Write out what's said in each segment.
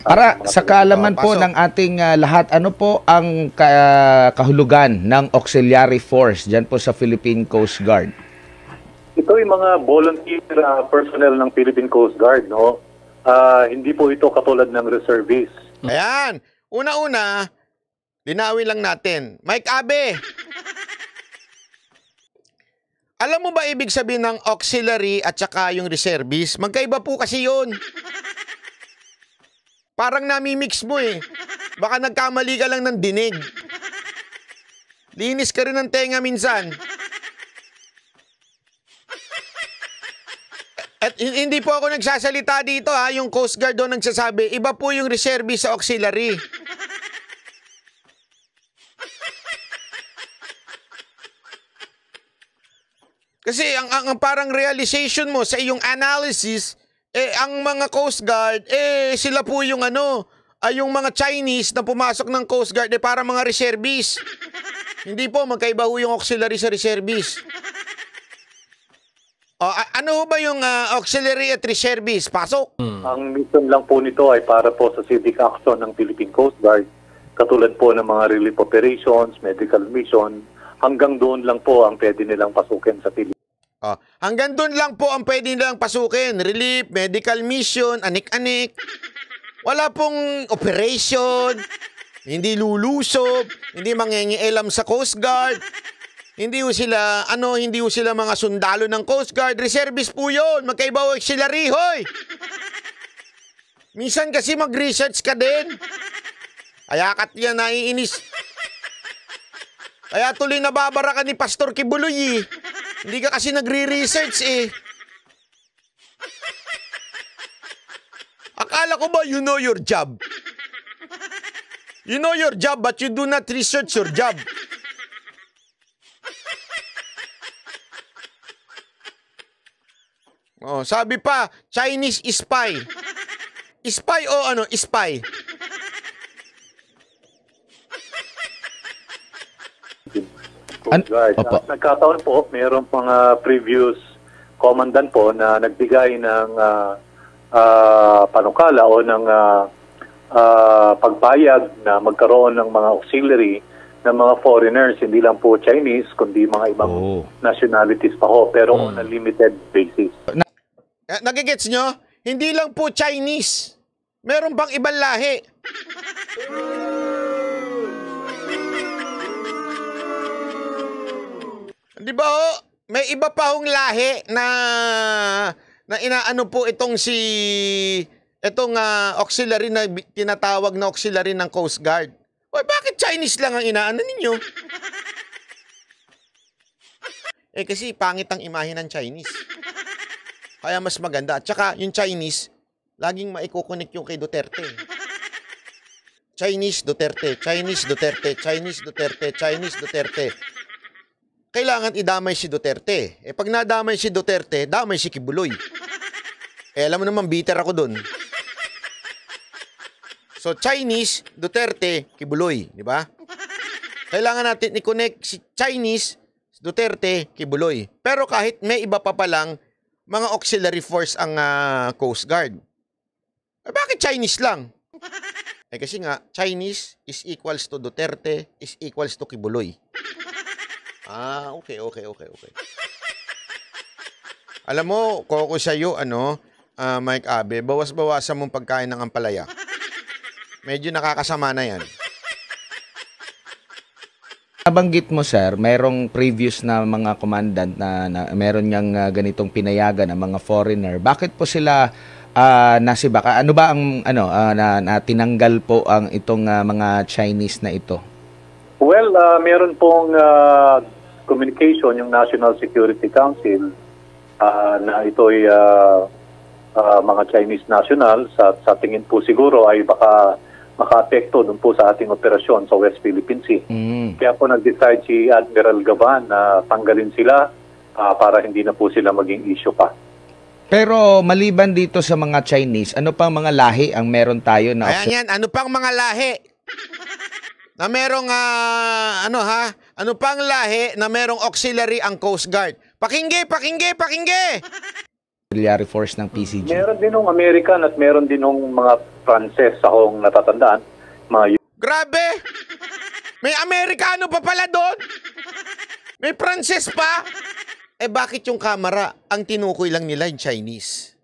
Para sa kaalaman po ng ating lahat, ano po ang kahulugan ng auxiliary force dyan po sa Philippine Coast Guard? Ito yung mga volunteer personnel ng Philippine Coast Guard, no? Hindi po ito katulad ng reservist. Ayan. Una-una, linawin lang natin. Mike Abe, alam mo ba ibig sabihin ng auxiliary at saka yung reservist? Magkaiba po kasi yun. Parang nami-mix mo eh. Baka nagkamali ka lang ng dinig. Linis ka rin ng tenga minsan. At hindi po ako nagsasalita dito ha. Yung Coast Guard doon nagsasabi, iba po yung reservist sa auxiliary. Kasi ang parang realization mo sa iyong analysis, ang mga Coast Guard, sila po yung yung mga Chinese na pumasok ng Coast Guard, para mga reservist. Hindi po, magkaiba ho yung auxiliary sa reservist. Ano ba yung auxiliary at reservist? Pasok! Ang mission lang po nito ay para po sa civic action ng Philippine Coast Guard, katulad po ng mga relief operations, medical mission, hanggang doon lang po ang pwede nilang pasukin sa Philippines. Hanggang doon lang po ang pwede nilang pasukin. Relief, medical mission, anik-anik. Wala pong operation, hindi lulusob, hindi mangingialam sa Coast Guard. Hindi ho sila, hindi ho sila mga sundalo ng Coast Guard. Reservist po yun. Magkaiba ho auxiliary, hoy. Minsan kasi mag-research ka din. Kaya kat yan, naiinis. Kaya tuloy nababara ka ni Pastor Kibuloy eh. Hindi ka kasi nagre-research eh. Akala ko ba you know your job? You know your job but you do not research your job. Sabi pa, Chinese spy. Spy o spy? Nagkataon po, mayroong mga previous commandant po na nagbigay ng panukala o ng pagpayag na magkaroon ng mga auxiliary ng mga foreigners, hindi lang po Chinese, kundi mga ibang nationalities pa ho, pero on a limited basis. Nagigets nyo? Hindi lang po Chinese. Meron bang ibang lahi? Di ba ho? May iba pa hong lahi na inaano po itong auxiliary na tinatawag na auxiliary ng Coast Guard. Oy, bakit Chinese lang ang inaano ninyo? Kasi pangit ang imahe ng Chinese. Kaya mas maganda. At saka yung Chinese, laging maikukunik yung kay Duterte. Chinese Duterte, Chinese Duterte, Chinese Duterte, Chinese Duterte. Kailangan idamay si Duterte. Pag nadamay si Duterte, damay si Kibuloy. Alam mo naman, bitter ako dun. So, Chinese, Duterte, Kibuloy. Di ba? Kailangan natin i-connect si Chinese, Duterte, Kibuloy. Pero kahit may iba pa palang mga auxiliary force ang Coast Guard. Bakit Chinese lang? Kasi nga, Chinese is equals to Duterte is equals to Kibuloy. Okay. Alam mo, koko sa'yo, Mike Abe, bawas-bawasan mong pagkain ng ampalaya. Medyo nakakasama na yan. Nabanggit mo, sir, mayroong previous na mga commandant na meron niyang ganitong pinayagan ng mga foreigner. Bakit po sila nasibaka? Ano ba ang na tinanggal po ang itong mga Chinese na ito? Well, meron pong communication yung National Security Council na ito'y mga Chinese nationals at sa tingin po siguro ay baka maka-apekto dun po sa ating operasyon sa West Philippine Sea. Kaya po nag-decide si Admiral Gavan na tanggalin sila para hindi na po sila maging issue pa. Pero maliban dito sa mga Chinese, ano pang mga lahi ang meron tayo na... Ayan yan, ano pang mga lahi? Na merong, ano pang lahi na merong auxiliary ang Coast Guard? Pakingge! auxiliary force ng PCG. Meron din ng American at meron din ng mga Frances akong natatandaan. Mga Grabe! May Amerikano pa pala doon? May Pranses pa? Eh bakit yung kamera, ang tinukoy lang nila yung Chinese?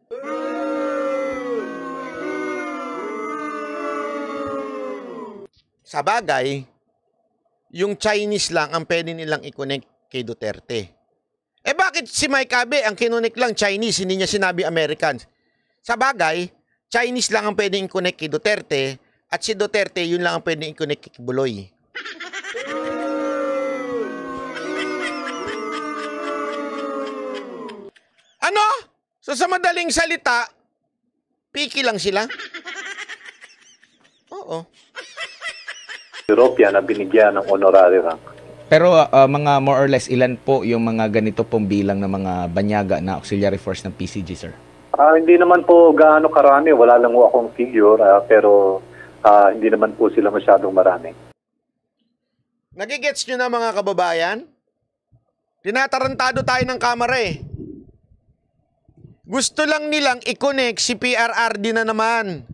Sa bagay, yung Chinese lang ang pwede nilang i-connect kay Duterte. Eh bakit si Mike Abe ang kinunik lang Chinese, hindi niya sinabi Americans? Sa bagay, Chinese lang ang pwede i-connect kay Duterte at si Duterte yun lang ang pwede i-connect kay Kibuloy. Ano? So sa madaling salita, piki lang sila? Oo. European na binigyan ng honorary rank. Pero mga more or less, ilan po yung mga ganito pong bilang ng mga banyaga na auxiliary force ng PCG, sir? Hindi naman po gaano karami. Wala lang po akong figure, pero hindi naman po sila masyadong marami. Nagigets nyo na mga kababayan? Tinatarantado tayo ng kamera eh. Gusto lang nilang i-connect si PRRD na naman.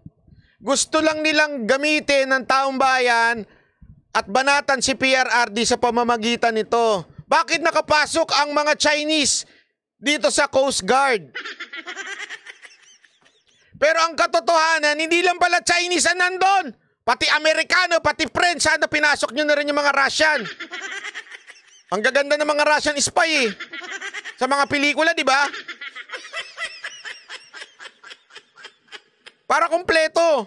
Gusto lang nilang gamitin ng taong bayan at banatan si PRRD sa pamamagitan nito. Bakit nakapasok ang mga Chinese dito sa Coast Guard? Pero ang katotohanan, hindi lang pala Chinese ang nandun. Pati Amerikano, pati French, sana pinasok nyo na rin yung mga Russian. Ang gaganda ng mga Russian spy eh. Sa mga pelikula, di ba? Para kumpleto.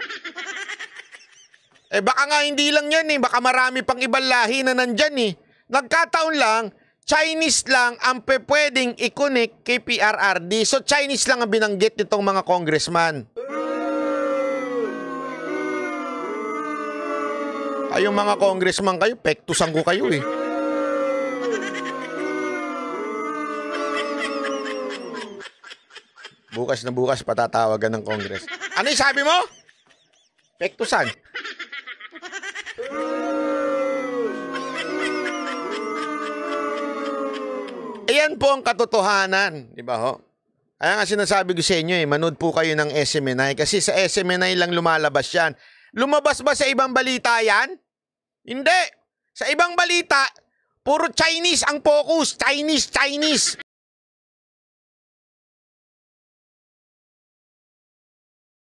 Eh baka nga hindi lang yan eh. Baka marami pang ibang lahi na nandyan eh. Nagkataon lang, Chinese lang ang pwedeng i-connect kay PRRD. So Chinese lang ang binanggit nitong mga congressman. Kayong mga congressman kayo, pektusan ko kayo eh. Bukas na bukas patatawagan ng Congress. Ano yung sabi mo? Pektusan. Ayan po ang katotohanan. Di ba ho? Kaya nga sinasabi ko sa inyo eh, manood po kayo ng SMNI kasi sa SMNI lang lumalabas yan. Lumabas ba sa ibang balita yan? Hindi. Sa ibang balita, puro Chinese ang focus. Chinese, Chinese.